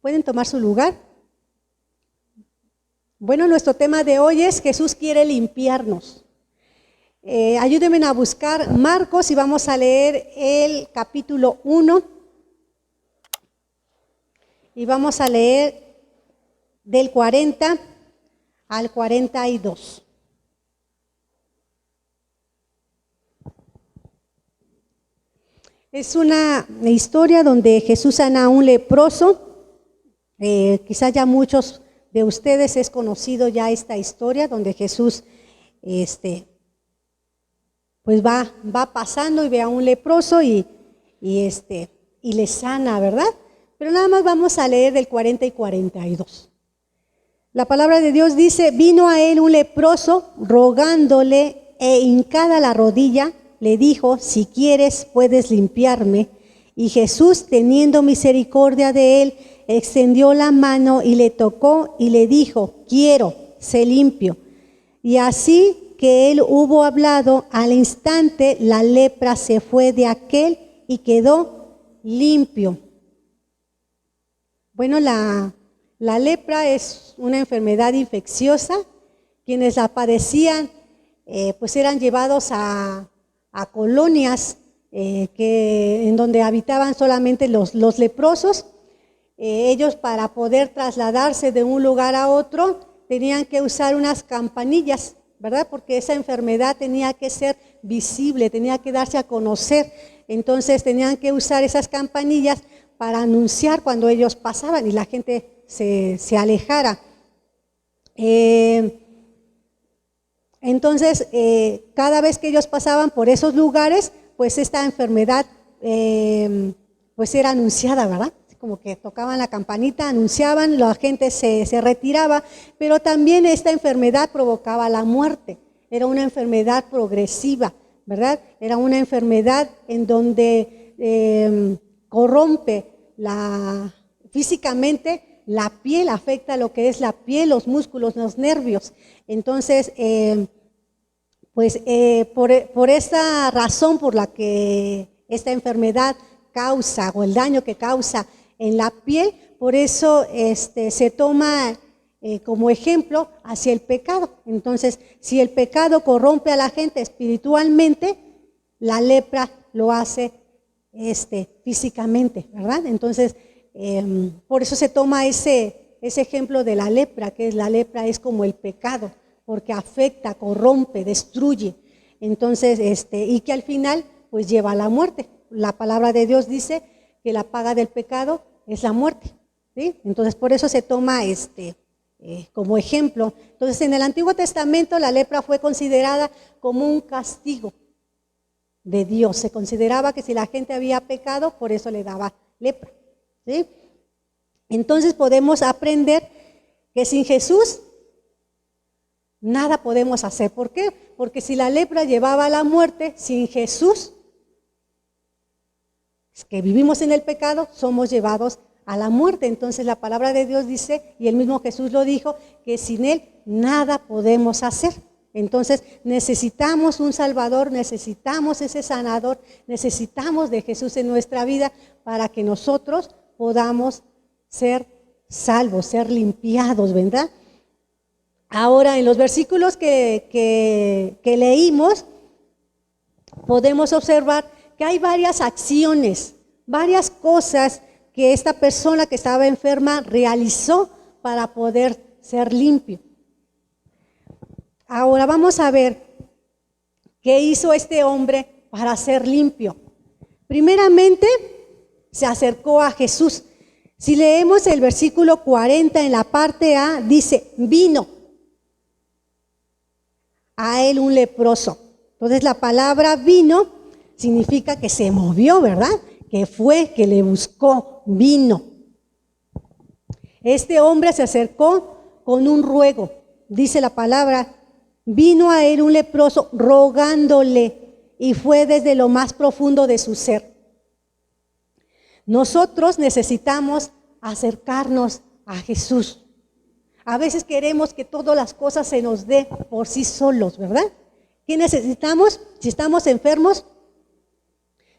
¿Pueden tomar su lugar? Bueno, nuestro tema de hoy es Jesús quiere limpiarnos. Ayúdenme a buscar Marcos y vamos a leer el capítulo 1 y vamos a leer del 40 al 42. Es una historia donde Jesús sana a un leproso. Quizás ya muchos de ustedes es conocido ya esta historia donde Jesús pues va pasando y ve a un leproso y le sana, ¿verdad? Pero nada más vamos a leer del 40 y 42. La palabra de Dios dice: vino a él un leproso rogándole e hincada la rodilla, le dijo: si quieres puedes limpiarme. Y Jesús, teniendo misericordia de él, extendió la mano y le tocó y le dijo: quiero, sé limpio. Y así que él hubo hablado, al instante la lepra se fue de aquel y quedó limpio. Bueno, la lepra es una enfermedad infecciosa. Quienes la padecían pues eran llevados a colonias en donde habitaban solamente los leprosos. Ellos, para poder trasladarse de un lugar a otro, tenían que usar unas campanillas, ¿verdad? Porque esa enfermedad tenía que ser visible, tenía que darse a conocer. Entonces tenían que usar esas campanillas para anunciar cuando ellos pasaban y la gente se alejara. Entonces, cada vez que ellos pasaban por esos lugares, pues esta enfermedad pues era anunciada, ¿verdad? Como que tocaban la campanita, anunciaban, la gente se retiraba, pero también esta enfermedad provocaba la muerte. Era una enfermedad progresiva, ¿verdad? Era una enfermedad en donde corrompe físicamente la piel, afecta lo que es la piel, los músculos, los nervios. Entonces, por esta razón por la que esta enfermedad causa, o el daño que causa en la piel, por eso se toma como ejemplo hacia el pecado. Entonces, si el pecado corrompe a la gente espiritualmente, la lepra lo hace físicamente, ¿verdad? Entonces, por eso se toma ese ejemplo de la lepra, que la lepra es como el pecado, porque afecta, corrompe, destruye. Entonces, y que al final pues lleva a la muerte. La palabra de Dios dice que la paga del pecado es la muerte, ¿sí? Entonces, por eso se toma como ejemplo. Entonces, en el Antiguo Testamento la lepra fue considerada como un castigo de Dios. Se consideraba que si la gente había pecado, por eso le daba lepra, ¿sí? Entonces podemos aprender que sin Jesús nada podemos hacer. ¿Por qué? Porque si la lepra llevaba a la muerte, sin Jesús, que vivimos en el pecado, somos llevados a la muerte. Entonces la palabra de Dios dice, y el mismo Jesús lo dijo, que sin Él nada podemos hacer. Entonces necesitamos un Salvador, necesitamos ese sanador, necesitamos de Jesús en nuestra vida para que nosotros podamos ser salvos, ser limpiados, ¿verdad? Ahora, en los versículos que leímos, podemos observar que hay varias acciones, varias cosas que esta persona que estaba enferma realizó para poder ser limpio. Ahora vamos a ver qué hizo este hombre para ser limpio. Primeramente, se acercó a Jesús. Si leemos el versículo 40 en la parte A, dice: vino a él un leproso. Entonces la palabra vino significa que se movió, ¿verdad? Que fue, que le buscó, vino. Este hombre se acercó con un ruego. Dice la palabra: vino a él un leproso rogándole, y fue desde lo más profundo de su ser. Nosotros necesitamos acercarnos a Jesús. A veces queremos que todas las cosas se nos dé por sí solos, ¿verdad? ¿Qué necesitamos? Si estamos enfermos,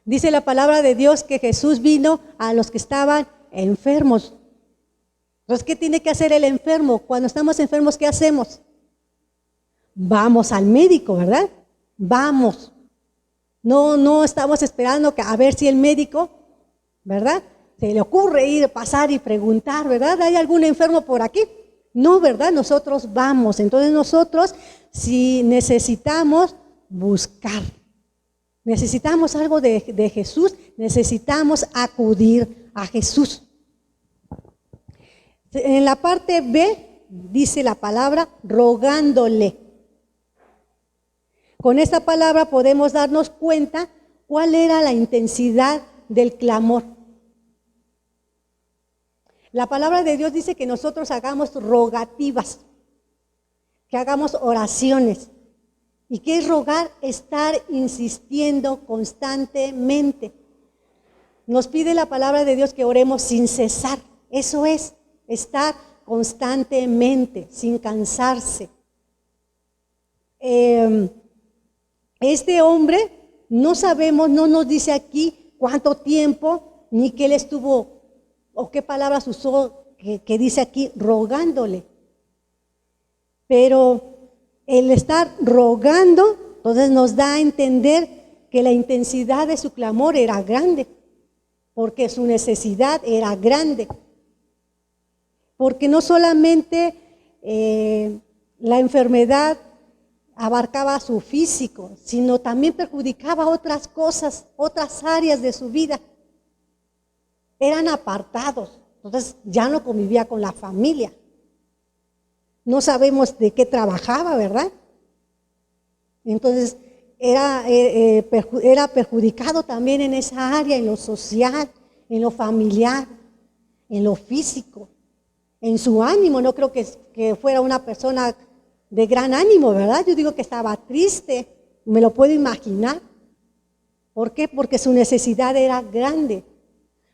dice la palabra de Dios que Jesús vino a los que estaban enfermos. Entonces, ¿qué tiene que hacer el enfermo? Cuando estamos enfermos, ¿qué hacemos? Vamos al médico, ¿verdad? Vamos. No estamos esperando a ver si el médico, ¿verdad? Se le ocurre ir, pasar y preguntar, ¿verdad? ¿Hay algún enfermo por aquí? No, ¿verdad? Nosotros vamos. Entonces nosotros, si necesitamos buscar, necesitamos algo de Jesús, necesitamos acudir a Jesús. En la parte B dice la palabra rogándole. Con esta palabra podemos darnos cuenta cuál era la intensidad del clamor. La palabra de Dios dice que nosotros hagamos rogativas, que hagamos oraciones. ¿Y qué es rogar? Estar insistiendo constantemente. Nos pide la palabra de Dios que oremos sin cesar. Eso es, estar constantemente, sin cansarse. Este hombre, no sabemos, no nos dice aquí cuánto tiempo, ni que él estuvo, o qué palabras usó, que dice aquí, rogándole. Pero el estar rogando, entonces nos da a entender que la intensidad de su clamor era grande, porque su necesidad era grande. Porque no solamente la enfermedad abarcaba su físico, sino también perjudicaba otras cosas, otras áreas de su vida. Eran apartados, entonces ya no convivía con la familia. No sabemos de qué trabajaba, ¿verdad? Entonces era perjudicado también en esa área, en lo social, en lo familiar, en lo físico, en su ánimo. No creo que fuera una persona de gran ánimo, ¿verdad? Yo digo que estaba triste, me lo puedo imaginar. ¿Por qué? Porque su necesidad era grande.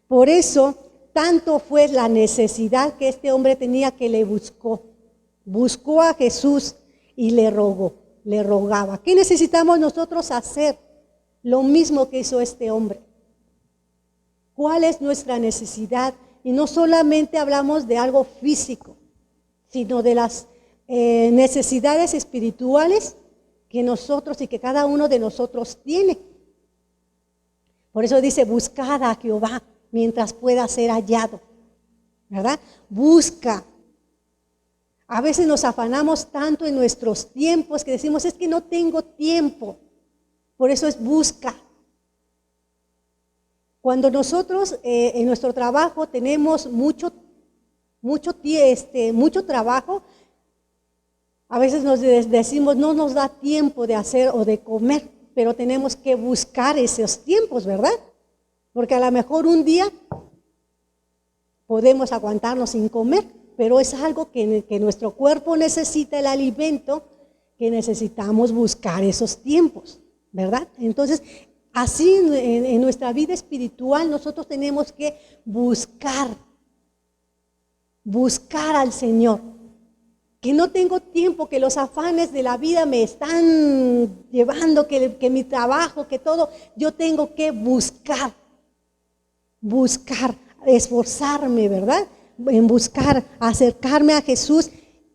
Por eso, tanto fue la necesidad que este hombre tenía que le buscó. Buscó a Jesús y le rogó, le rogaba. ¿Qué necesitamos nosotros hacer? Lo mismo que hizo este hombre. ¿Cuál es nuestra necesidad? Y no solamente hablamos de algo físico, sino de las necesidades espirituales que nosotros y que cada uno de nosotros tiene. Por eso dice, buscad a Jehová mientras pueda ser hallado, ¿verdad? Busca. A veces nos afanamos tanto en nuestros tiempos que decimos, es que no tengo tiempo. Por eso es busca. Cuando nosotros en nuestro trabajo tenemos mucho trabajo, a veces nos decimos, no nos da tiempo de hacer o de comer, pero tenemos que buscar esos tiempos, ¿verdad? Porque a lo mejor un día podemos aguantarnos sin comer, pero es algo que nuestro cuerpo necesita, el alimento, que necesitamos buscar esos tiempos, ¿verdad? Entonces, así en nuestra vida espiritual nosotros tenemos que buscar al Señor. Que no tengo tiempo, que los afanes de la vida me están llevando, que mi trabajo, que todo, yo tengo que buscar, esforzarme, ¿verdad? En buscar, acercarme a Jesús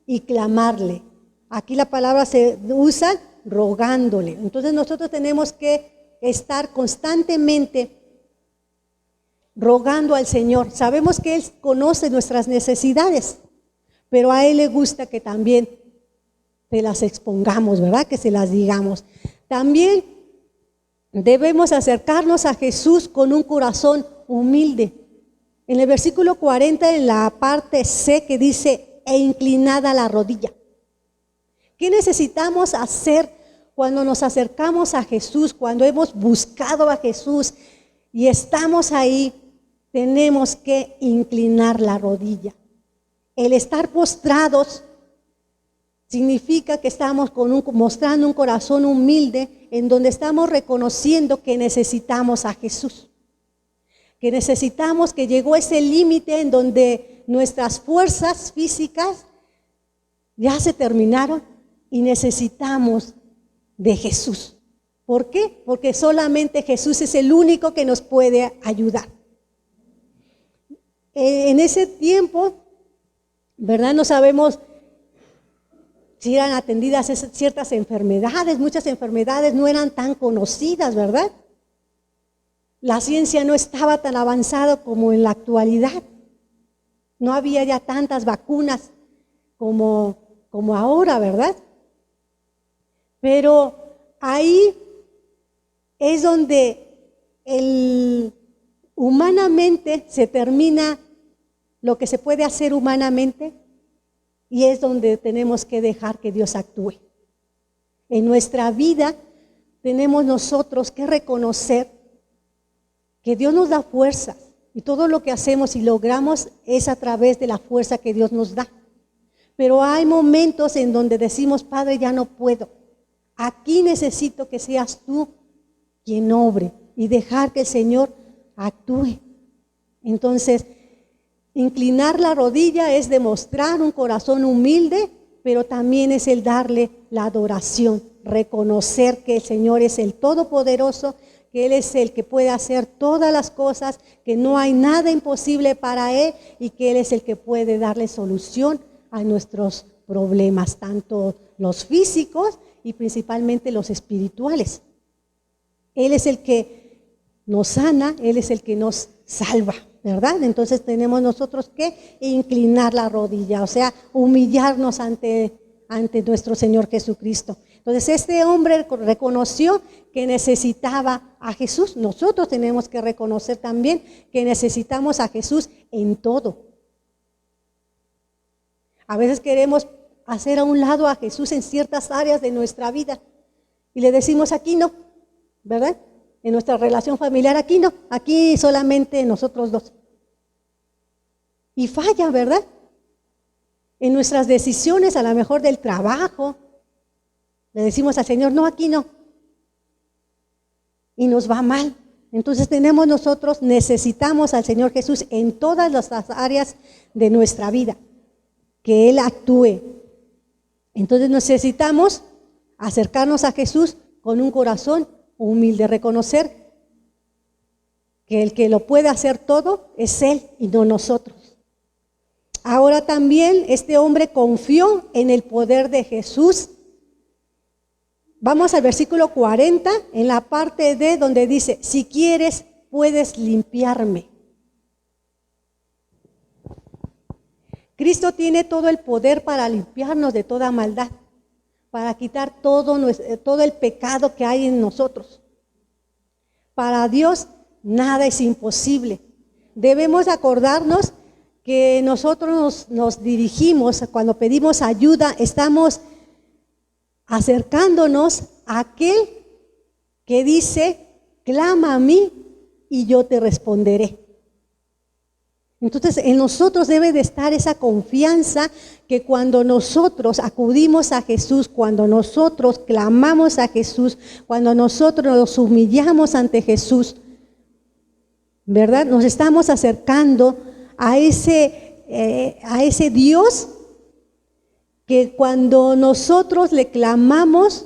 y clamarle. Aquí la palabra se usa rogándole. Entonces nosotros tenemos que estar constantemente rogando al Señor. Sabemos que Él conoce nuestras necesidades, pero a Él le gusta que también se las expongamos, ¿verdad? Que se las digamos. También debemos acercarnos a Jesús con un corazón humilde. En el versículo 40, en la parte C, que dice, e inclinada la rodilla. ¿Qué necesitamos hacer cuando nos acercamos a Jesús, cuando hemos buscado a Jesús y estamos ahí? Tenemos que inclinar la rodilla. El estar postrados significa que estamos mostrando un corazón humilde en donde estamos reconociendo que necesitamos a Jesús. Que necesitamos, que llegó ese límite en donde nuestras fuerzas físicas ya se terminaron y necesitamos de Jesús. ¿Por qué? Porque solamente Jesús es el único que nos puede ayudar. En ese tiempo ¿verdad? No sabemos si eran atendidas ciertas enfermedades, muchas enfermedades no eran tan conocidas, ¿verdad? La ciencia no estaba tan avanzada como en la actualidad. No había ya tantas vacunas como ahora, ¿verdad? Pero ahí es donde humanamente se termina lo que se puede hacer humanamente, y es donde tenemos que dejar que Dios actúe. En nuestra vida tenemos nosotros que reconocer que Dios nos da fuerzas, y todo lo que hacemos y logramos es a través de la fuerza que Dios nos da. Pero hay momentos en donde decimos: Padre, ya no puedo. Aquí necesito que seas tú quien obre, y dejar que el Señor actúe. Entonces, inclinar la rodilla es demostrar un corazón humilde, pero también es el darle la adoración, reconocer que el Señor es el Todopoderoso, que Él es el que puede hacer todas las cosas, que no hay nada imposible para Él, y que Él es el que puede darle solución a nuestros problemas, tanto los físicos y principalmente los espirituales. Él es el que nos sana, Él es el que nos salva, ¿verdad? Entonces tenemos nosotros que inclinar la rodilla, o sea, humillarnos ante nuestro Señor Jesucristo. Entonces este hombre reconoció que necesitaba a Jesús. Nosotros tenemos que reconocer también que necesitamos a Jesús en todo. A veces queremos hacer a un lado a Jesús en ciertas áreas de nuestra vida y le decimos: aquí no, ¿verdad? En nuestra relación familiar, aquí no, aquí solamente nosotros dos. Y falla, ¿verdad? En nuestras decisiones, a lo mejor del trabajo, le decimos al Señor: no, aquí no. Y nos va mal. Entonces necesitamos al Señor Jesús en todas las áreas de nuestra vida, que Él actúe. Entonces necesitamos acercarnos a Jesús con un corazón humilde, reconocer que el que lo puede hacer todo es Él y no nosotros. Ahora también este hombre confió en el poder de Jesús. Vamos al versículo 40, en la parte D, donde dice: si quieres, puedes limpiarme. Cristo tiene todo el poder para limpiarnos de toda maldad, para quitar todo el pecado que hay en nosotros. Para Dios nada es imposible. Debemos acordarnos que nosotros nos dirigimos, cuando pedimos ayuda, estamos acercándonos a aquel que dice: clama a mí y yo te responderé. Entonces en nosotros debe de estar esa confianza, que cuando nosotros acudimos a Jesús, cuando nosotros clamamos a Jesús, cuando nosotros nos humillamos ante Jesús, ¿verdad? Nos estamos acercando a ese Dios que cuando nosotros le clamamos,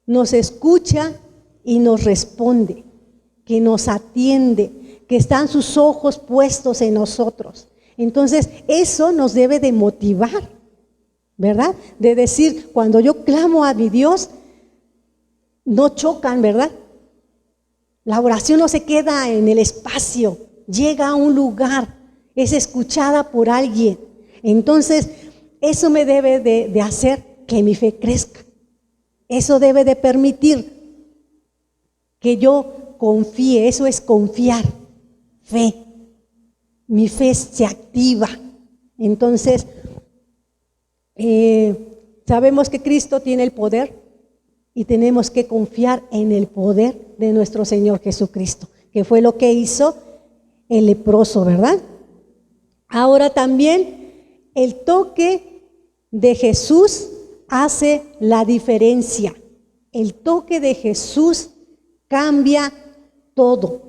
nos escucha y nos responde, que nos atiende, que están sus ojos puestos en nosotros. Entonces eso nos debe de motivar, ¿verdad? De decir: cuando yo clamo a mi Dios, no chocan, ¿verdad? La oración no se queda en el espacio, llega a un lugar, es escuchada por alguien. Entonces eso me debe de hacer que mi fe crezca. Eso debe de permitir que yo confíe. Eso es confiar, fe. Mi fe se activa. Entonces, sabemos que Cristo tiene el poder y tenemos que confiar en el poder de nuestro Señor Jesucristo, que fue lo que hizo el leproso, ¿verdad? Ahora también el toque de Jesús hace la diferencia. El toque de Jesús cambia todo.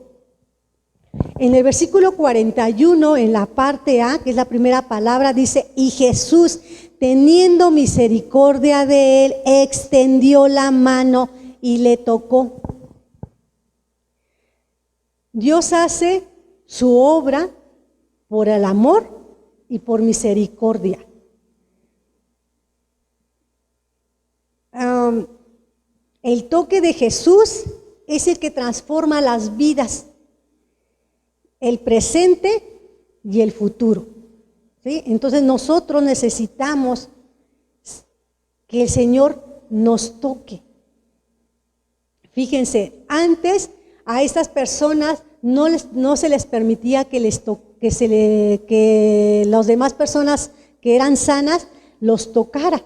En el versículo 41, en la parte A, que es la primera palabra, dice: y Jesús, teniendo misericordia de él, extendió la mano y le tocó. Dios hace su obra por el amor y por misericordia. El toque de Jesús es el que transforma las vidas, el presente y el futuro, ¿sí? Entonces nosotros necesitamos que el Señor nos toque. Fíjense, antes a estas personas no se les permitía que las demás personas que eran sanas los tocara.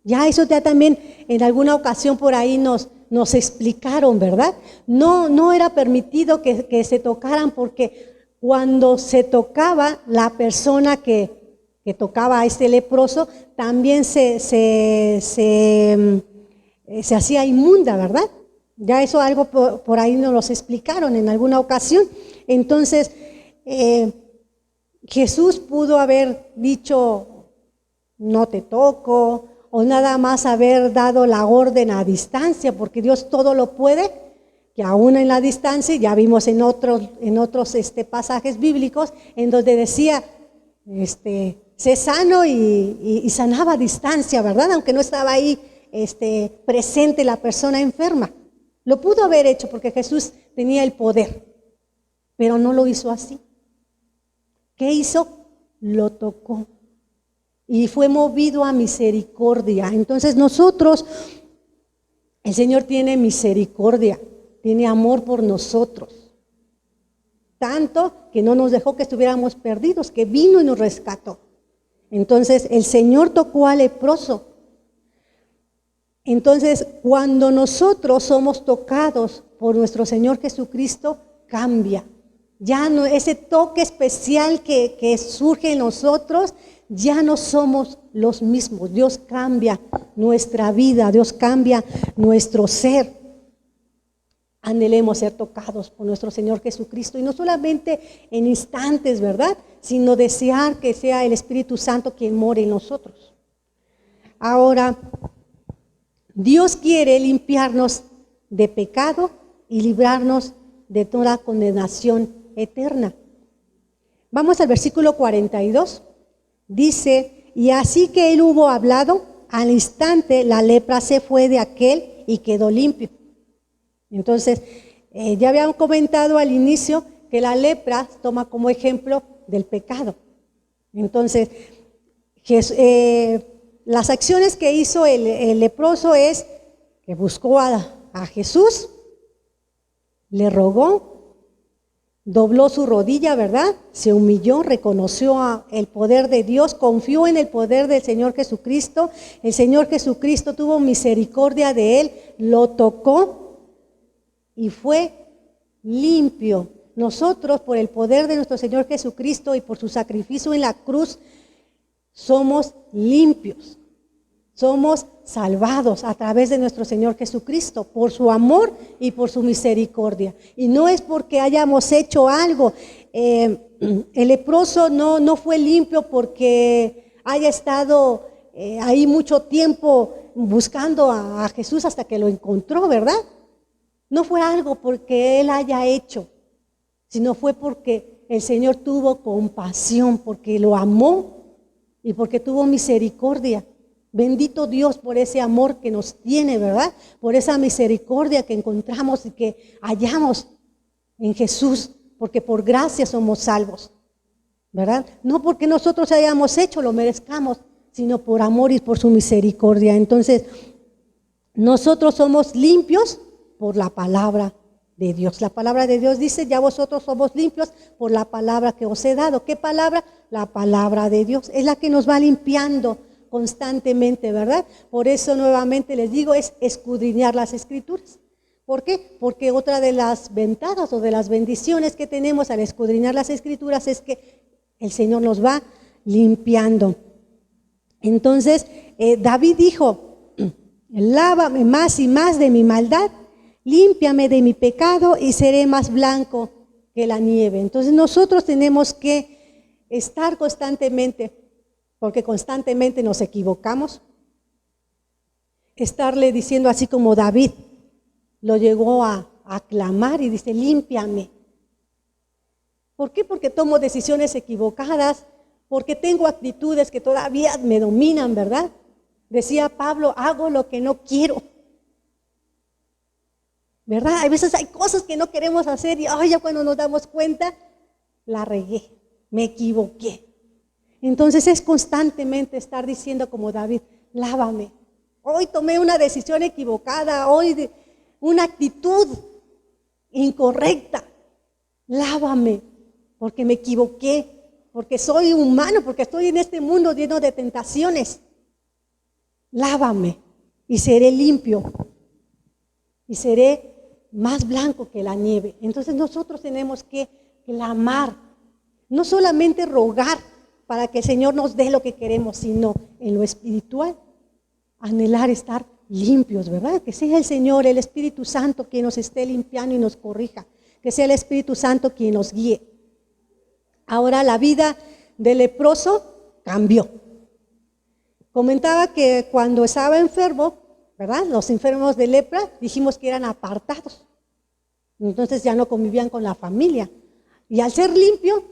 Ya eso ya también en alguna ocasión por ahí nos explicaron, ¿verdad? No era permitido que se tocaran, porque cuando se tocaba la persona que tocaba a este leproso, también se hacía inmunda, ¿verdad? Ya eso algo por ahí nos los explicaron en alguna ocasión. Entonces, Jesús pudo haber dicho, no te toco, o nada más haber dado la orden a distancia, porque Dios todo lo puede, que aún en la distancia, ya vimos en otros pasajes bíblicos, en donde decía, sé sano y sanaba a distancia, ¿verdad? Aunque no estaba ahí presente la persona enferma. Lo pudo haber hecho porque Jesús tenía el poder, pero no lo hizo así. ¿Qué hizo? Lo tocó y fue movido a misericordia. Entonces nosotros, el Señor tiene misericordia, tiene amor por nosotros, tanto que no nos dejó que estuviéramos perdidos, que vino y nos rescató. Entonces el Señor tocó al leproso. Entonces, cuando nosotros somos tocados por nuestro Señor Jesucristo, cambia. Ya no, ese toque especial que surge en nosotros, ya no somos los mismos. Dios cambia nuestra vida, Dios cambia nuestro ser. Anhelemos ser tocados por nuestro Señor Jesucristo, y no solamente en instantes, ¿verdad? Sino desear que sea el Espíritu Santo quien more en nosotros. Ahora, Dios quiere limpiarnos de pecado y librarnos de toda condenación eterna. Vamos al versículo 42. Dice, y así que él hubo hablado, al instante la lepra se fue de aquel y quedó limpio. Entonces, ya habíamos comentado al inicio que la lepra toma como ejemplo del pecado. Entonces, las acciones que hizo el leproso es que buscó a Jesús, le rogó, dobló su rodilla, ¿verdad? Se humilló, reconoció el poder de Dios, confió en el poder del Señor Jesucristo. El Señor Jesucristo tuvo misericordia de él, lo tocó y fue limpio. Nosotros, por el poder de nuestro Señor Jesucristo y por su sacrificio en la cruz, somos limpios, somos salvados a través de nuestro Señor Jesucristo, por su amor y por su misericordia. Y no es porque hayamos hecho algo. El leproso no fue limpio porque haya estado ahí mucho tiempo buscando a Jesús hasta que lo encontró, ¿verdad? No fue algo porque él haya hecho, sino fue porque el Señor tuvo compasión, porque lo amó y porque tuvo misericordia. Bendito Dios por ese amor que nos tiene, ¿verdad? Por esa misericordia que encontramos y que hallamos en Jesús, porque por gracia somos salvos, ¿verdad? No porque nosotros hayamos hecho, lo merezcamos, sino por amor y por su misericordia. Entonces, nosotros somos limpios por la palabra de Dios. La palabra de Dios dice, ya vosotros somos limpios por la palabra que os he dado. ¿Qué palabra? La palabra de Dios. Es la que nos va limpiando constantemente, ¿verdad? Por eso nuevamente les digo, es escudriñar las Escrituras. ¿Por qué? Porque otra de las ventajas o de las bendiciones que tenemos al escudriñar las Escrituras es que el Señor nos va limpiando. Entonces, David dijo, lávame más y más de mi maldad, límpiame de mi pecado y seré más blanco que la nieve. Entonces nosotros tenemos que estar constantemente, porque constantemente nos equivocamos, estarle diciendo así como David lo llegó a clamar y dice, límpiame. ¿Por qué? Porque tomo decisiones equivocadas, porque tengo actitudes que todavía me dominan, ¿verdad? Decía Pablo, hago lo que no quiero, ¿verdad? A veces hay cosas que no queremos hacer y ya cuando nos damos cuenta, la regué, me equivoqué. Entonces es constantemente estar diciendo como David, lávame. Hoy tomé una decisión equivocada, hoy una actitud incorrecta. Lávame, porque me equivoqué, porque soy humano, porque estoy en este mundo lleno de tentaciones. Lávame y seré limpio y seré más blanco que la nieve. Entonces nosotros tenemos que clamar, no solamente rogar para que el Señor nos dé lo que queremos, sino en lo espiritual, anhelar estar limpios, ¿verdad? Que sea el Señor, el Espíritu Santo, quien nos esté limpiando y nos corrija, que sea el Espíritu Santo quien nos guíe. Ahora la vida del leproso cambió. Comentaba que cuando estaba enfermo, ¿verdad? Los enfermos de lepra dijimos que eran apartados. Entonces ya no convivían con la familia. Y al ser limpio,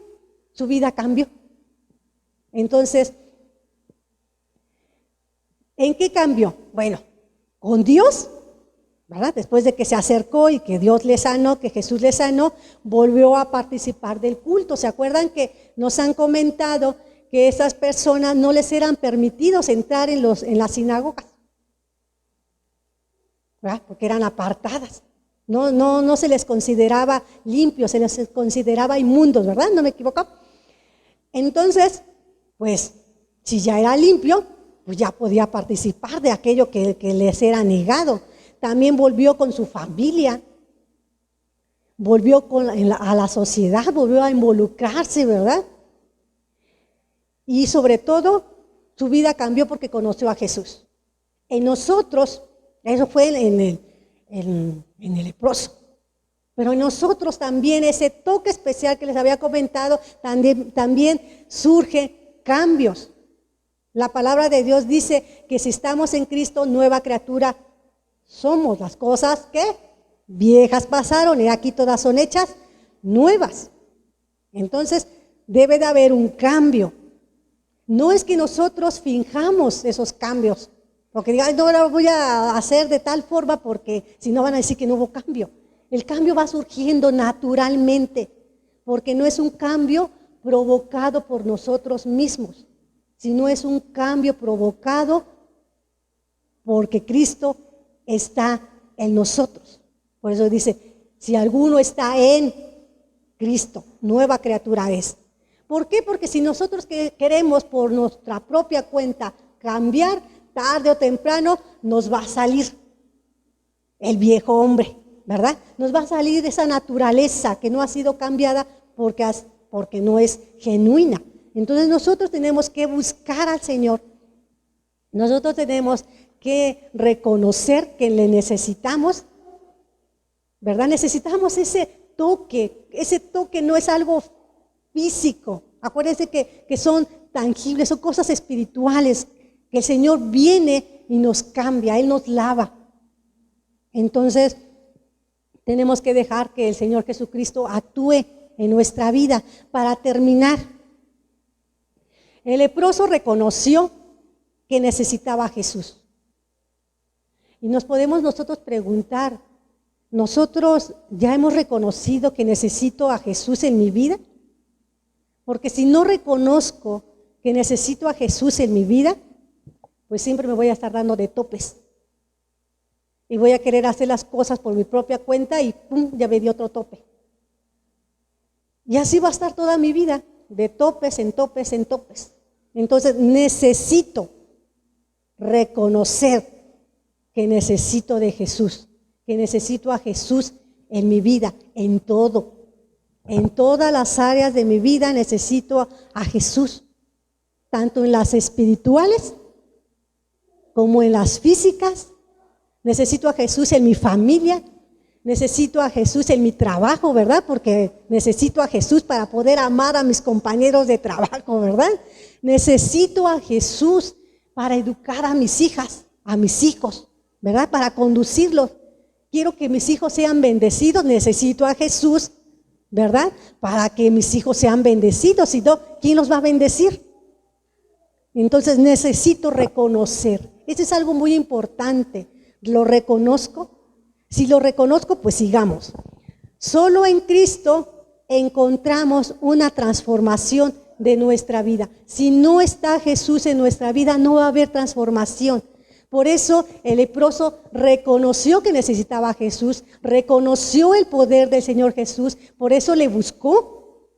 su vida cambió. Entonces, ¿en qué cambió? Bueno, con Dios, ¿verdad? Después de que se acercó y que Dios le sanó, que Jesús le sanó, volvió a participar del culto. ¿Se acuerdan que nos han comentado que esas personas no les eran permitidos entrar en las sinagogas? ¿Verdad? Porque eran apartadas. No se les consideraba limpios, se les consideraba inmundos, ¿verdad? ¿No me equivoco? Entonces, pues, si ya era limpio, pues ya podía participar de aquello que les era negado. También volvió con su familia, volvió a la sociedad, volvió a involucrarse, ¿verdad? Y sobre todo, su vida cambió porque conoció a Jesús. En nosotros, eso fue en el leproso, pero en nosotros también ese toque especial que les había comentado, también surge cambios. La palabra de Dios dice que si estamos en Cristo, nueva criatura somos. Las cosas que viejas pasaron y aquí todas son hechas nuevas. Entonces debe de haber un cambio. No es que nosotros finjamos esos cambios, porque digan, no lo voy a hacer de tal forma porque si no van a decir que no hubo cambio. El cambio va surgiendo naturalmente, porque no es un cambio provocado por nosotros mismos, sino es un cambio provocado porque Cristo está en nosotros. Por eso dice, si alguno está en Cristo, nueva criatura es. ¿Por qué? Porque si nosotros queremos por nuestra propia cuenta cambiar, tarde o temprano nos va a salir el viejo hombre, ¿verdad? Nos va a salir esa naturaleza que no ha sido cambiada porque no es genuina. Entonces nosotros tenemos que buscar al Señor. Nosotros tenemos que reconocer que le necesitamos, ¿verdad? Necesitamos ese toque. Ese toque no es algo físico. Acuérdense que son tangibles, son cosas espirituales, que el Señor viene y nos cambia, Él nos lava. Entonces, tenemos que dejar que el Señor Jesucristo actúe en nuestra vida. Para terminar, el leproso reconoció que necesitaba a Jesús. Y nos podemos nosotros preguntar, ¿nosotros ya hemos reconocido que necesito a Jesús en mi vida? Porque si no reconozco que necesito a Jesús en mi vida, pues siempre me voy a estar dando de topes. Y voy a querer hacer las cosas por mi propia cuenta y ¡pum!, ya me dio otro tope. Y así va a estar toda mi vida, de topes en topes en topes. Entonces necesito reconocer que necesito de Jesús, que necesito a Jesús en mi vida, en todo. En todas las áreas de mi vida necesito a Jesús, tanto en las espirituales como en las físicas. Necesito a Jesús en mi familia, necesito a Jesús en mi trabajo, ¿verdad? Porque necesito a Jesús para poder amar a mis compañeros de trabajo, ¿verdad? Necesito a Jesús para educar a mis hijas, a mis hijos, ¿verdad? Para conducirlos. Quiero que mis hijos sean bendecidos, necesito a Jesús, ¿verdad? Para que mis hijos sean bendecidos, si no, ¿quién los va a bendecir? Entonces necesito reconocer. Eso es algo muy importante. ¿Lo reconozco? Si lo reconozco, pues sigamos. Solo en Cristo encontramos una transformación de nuestra vida. Si no está Jesús en nuestra vida, no va a haber transformación. Por eso el leproso reconoció que necesitaba a Jesús, reconoció el poder del Señor Jesús, por eso le buscó,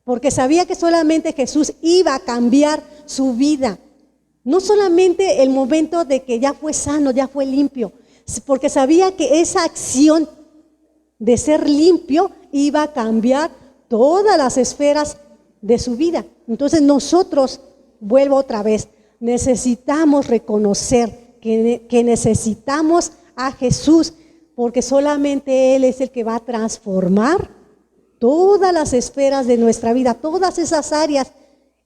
porque sabía que solamente Jesús iba a cambiar su vida. No solamente el momento de que ya fue sano, ya fue limpio, porque sabía que esa acción de ser limpio iba a cambiar todas las esferas de su vida. Entonces nosotros, vuelvo otra vez, necesitamos reconocer que necesitamos a Jesús, porque solamente Él es el que va a transformar todas las esferas de nuestra vida, todas esas áreas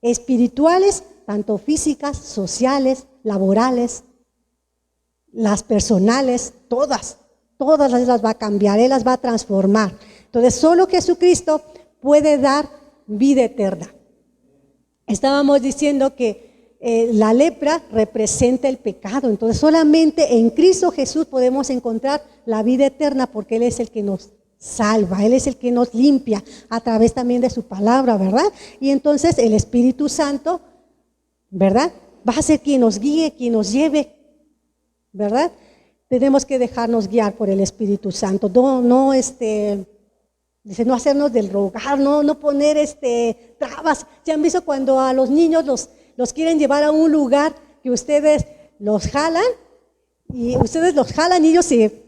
espirituales, tanto físicas, sociales, laborales, las personales, todas las va a cambiar, Él las va a transformar. Entonces solo Jesucristo puede dar vida eterna. Estábamos diciendo que la lepra representa el pecado, entonces solamente en Cristo Jesús podemos encontrar la vida eterna, porque Él es el que nos salva, Él es el que nos limpia a través también de su palabra, ¿verdad? Y entonces el Espíritu Santo, ¿verdad?, va a ser quien nos guíe, quien nos lleve, ¿verdad? Tenemos que dejarnos guiar por el Espíritu Santo, dice, no hacernos del rogar, no poner trabas. ¿Ya han visto cuando a los niños los quieren llevar a un lugar que ustedes los jalan? Y ustedes los jalan y ellos se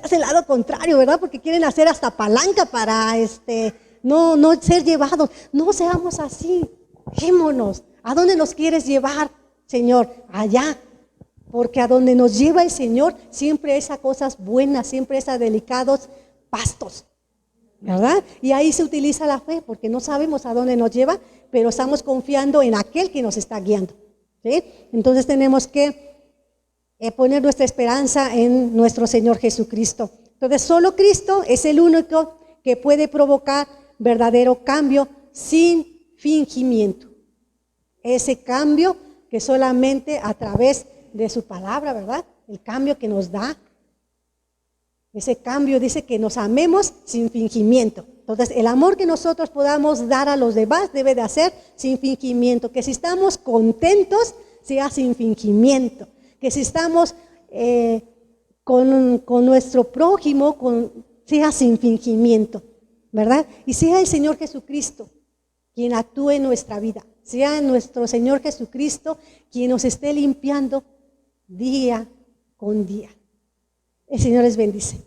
hacen el lado contrario, ¿verdad? Porque quieren hacer hasta palanca para no ser llevados. No seamos así, dejémonos. ¿A dónde nos quieres llevar, Señor? Allá. Porque a donde nos lleva el Señor siempre es a cosas buenas, siempre es a delicados pastos, ¿verdad? Y ahí se utiliza la fe, porque no sabemos a dónde nos lleva, pero estamos confiando en aquel que nos está guiando, ¿sí? Entonces tenemos que poner nuestra esperanza en nuestro Señor Jesucristo. Entonces solo Cristo es el único que puede provocar verdadero cambio sin fingimiento. Ese cambio que solamente a través de su palabra, ¿verdad? El cambio que nos da. Ese cambio dice que nos amemos sin fingimiento. Entonces, el amor que nosotros podamos dar a los demás debe de hacer sin fingimiento. Que si estamos contentos, sea sin fingimiento. Que si estamos con nuestro prójimo, sea sin fingimiento, ¿verdad? Y sea el Señor Jesucristo quien actúe en nuestra vida. Sea nuestro Señor Jesucristo quien nos esté limpiando día con día. El Señor les bendice.